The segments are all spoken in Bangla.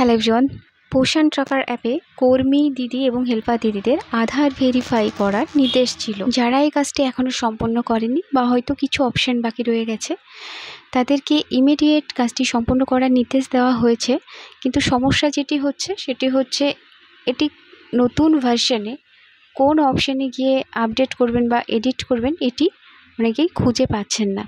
হ্যালো এভরিওয়ান, পোষণ ট্র্যাকার অ্যাপে কর্মী দিদি এবং হেল্পার দিদিদের আধার ভেরিফাই করার নির্দেশ ছিল। যারা এই কাজটি এখনও সম্পন্ন করেনি বা হয়তো কিছু অপশান বাকি রয়ে গেছে, তাদেরকে ইমিডিয়েট কাজটি সম্পন্ন করার নির্দেশ দেওয়া হয়েছে। কিন্তু সমস্যা যেটি হচ্ছে সেটি হচ্ছে এটি নতুন ভার্সনে কোন অপশানে গিয়ে আপডেট করবেন বা এডিট করবেন এটি অনেকেই খুঁজে পাচ্ছেন না।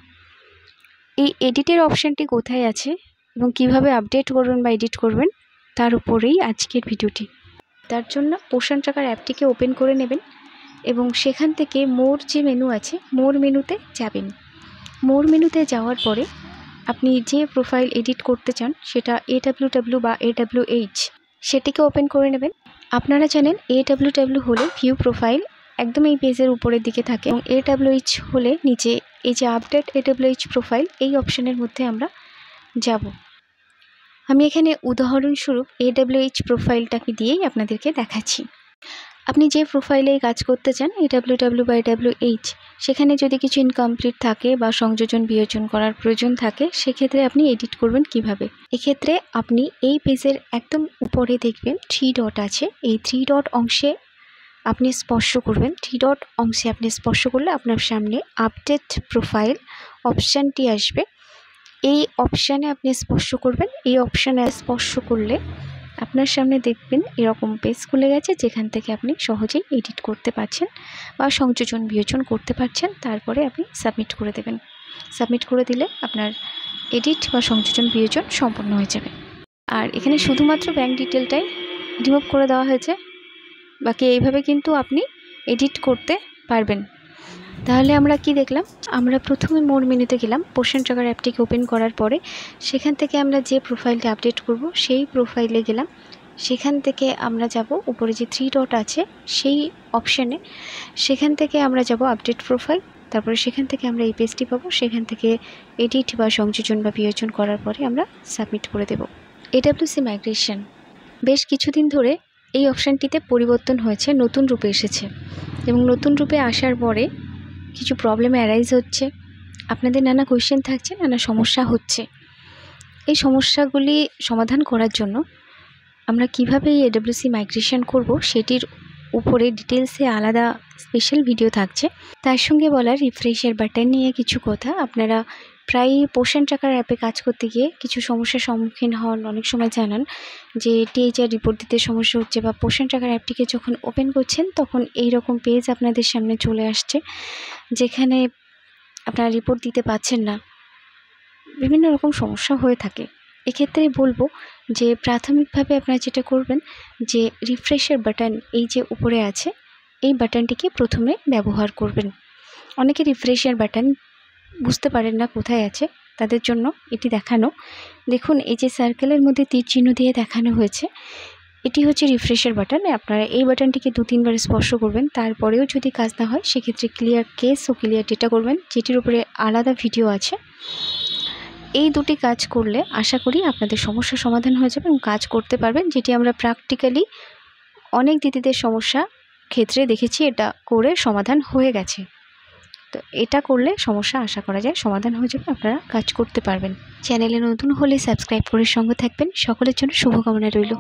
এই এডিটের অপশানটি কোথায় আছে এবং কিভাবে আপডেট করবেন বা এডিট করবেন তার উপরেই আজকের ভিডিওটি। তার জন্য পোষণ ট্র্যাকার অ্যাপটিকে ওপেন করে নেবেন এবং সেখান থেকে মোর যে মেনু আছে মোর মেনুতে যাবেন। মোর মেনুতে যাওয়ার পরে আপনি যে প্রোফাইল এডিট করতে চান সেটা AWW বা AWH সেটিকে ওপেন করে নেবেন। আপনারা জানেন AWW হলে ভিউ প্রোফাইল একদম এই পেজের উপরের দিকে থাকে এবং AWH হলে নিচে এই যে আপডেট AWH প্রোফাইল এই অপশানের মধ্যে আমরা যাব। আমি এখানে উদাহরণস্বরূপ AWH প্রোফাইলটাকে দিয়েই আপনাদেরকে দেখাচ্ছি। আপনি যে প্রোফাইলে কাজ করতে চান AWW বা AWH, সেখানে যদি কিছু ইনকমপ্লিট থাকে বা সংযোজন বিয়োজন করার প্রয়োজন থাকে সেক্ষেত্রে আপনি এডিট করবেন কিভাবে। এক্ষেত্রে আপনি এই পেজের একদম উপরে দেখবেন 3 ডট আছে। এই 3 ডট অংশে আপনি স্পর্শ করবেন। 3 ডট অংশে আপনি স্পর্শ করলে আপনার সামনে আপডেট প্রোফাইল অপশানটি আসবে। এই অপশানে আপনি স্পর্শ করবেন। এই অপশানে স্পর্শ করলে আপনার সামনে দেখবেন এরকম পেজ খুলে গেছে, যেখান থেকে আপনি সহজেই এডিট করতে পারছেন বা সংযোজন বিয়োজন করতে পারছেন। তারপরে আপনি সাবমিট করে দেবেন। সাবমিট করে দিলে আপনার এডিট বা সংযোজন বিয়োজন সম্পন্ন হয়ে যাবে। আর এখানে শুধুমাত্র ব্যাঙ্ক ডিটেলটাই রিমুভ করে দেওয়া হয়েছে, বাকি এইভাবে কিন্তু আপনি এডিট করতে পারবেন। তাহলে আমরা কি দেখলাম? আমরা প্রথমে মোর মেনুতে গেলাম। পোষণ ট্র্যাকার অ্যাপটিকে ওপেন করার পরে সেখান থেকে আমরা যে প্রোফাইলটা আপডেট করব সেই প্রোফাইলে গেলাম। সেখান থেকে আমরা যাব উপরে যে 3 ডট আছে সেই অপশানে, সেখান থেকে আমরা যাব আপডেট প্রোফাইল। তারপরে সেখান থেকে আমরা এই পেজটি পাবো। সেখান থেকে এডিট বা সংযোজন বা বিয়োজন করার পরে আমরা সাবমিট করে দেব। AWC মাইগ্রেশন বেশ কিছুদিন ধরে এই অপশানটিতে পরিবর্তন হয়েছে, নতুন রূপে এসেছে এবং নতুন রূপে আসার পরে কিছু প্রবলেম অ্যারাইজ হচ্ছে। আপনাদের নানা কোয়েশ্চেন থাকছে, নানা সমস্যা হচ্ছে। এই সমস্যাগুলি সমাধান করার জন্য আমরা কিভাবে এই AWC মাইগ্রেশন করব সেটির উপরে ডিটেলসে আলাদা স্পেশাল ভিডিও থাকছে। তার সঙ্গে বলার রিফ্রেশের বাটন নিয়ে কিছু কথা। আপনারা প্রায় পোষণ ট্র্যাকার অ্যাপে কাজ করতে গিয়ে কিছু সমস্যার সম্মুখীন হন, অনেক সময় জানান যে THR রিপোর্ট দিতে সমস্যা হচ্ছে বা পোষণ ট্র্যাকার অ্যাপটিকে যখন ওপেন করছেন তখন এই রকম পেজ আপনাদের সামনে চলে আসছে, যেখানে আপনারা রিপোর্ট দিতে পারছেন না। বিভিন্ন রকম সমস্যা হয়ে থাকে। এক্ষেত্রে বলবো যে প্রাথমিকভাবে আপনারা যেটা করবেন যে রিফ্রেশের বাটন এই যে উপরে আছে এই বাটনটিকে প্রথমে ব্যবহার করবেন। অনেকে রিফ্রেশের বাটন বুঝতে পারেন না কোথায় আছে, তাদের জন্য এটি দেখানো। দেখুন এই যে সার্কেলের মধ্যে তীর চিহ্ন দিয়ে দেখানো হয়েছে, এটি হচ্ছে রিফ্রেশের বাটন। আপনারা এই বাটনটিকে 2-3 বার স্পর্শ করবেন। তারপরেও যদি কাজ না হয় সেক্ষেত্রে ক্লিয়ার কেস ও ক্লিয়ার ডেটা করবেন, যেটির উপরে আলাদা ভিডিও আছে। এই দুটি কাজ করলে আশা করি আপনাদের সমস্যার সমাধান হয়ে যাবে এবং কাজ করতে পারবেন, যেটি আমরা প্র্যাকটিক্যালি অনেক দিদিদের সমস্যা ক্ষেত্রে দেখেছি এটা করে সমাধান হয়ে গেছে। তো এটা করলে সমস্যা আশা করা যায় সমাধান হয়ে যাবে, আপনারা কাজ করতে পারবেন। চ্যানেলে নতুন হলে সাবস্ক্রাইব করে সঙ্গে থাকবেন। সকলের জন্য শুভকামনা রইল।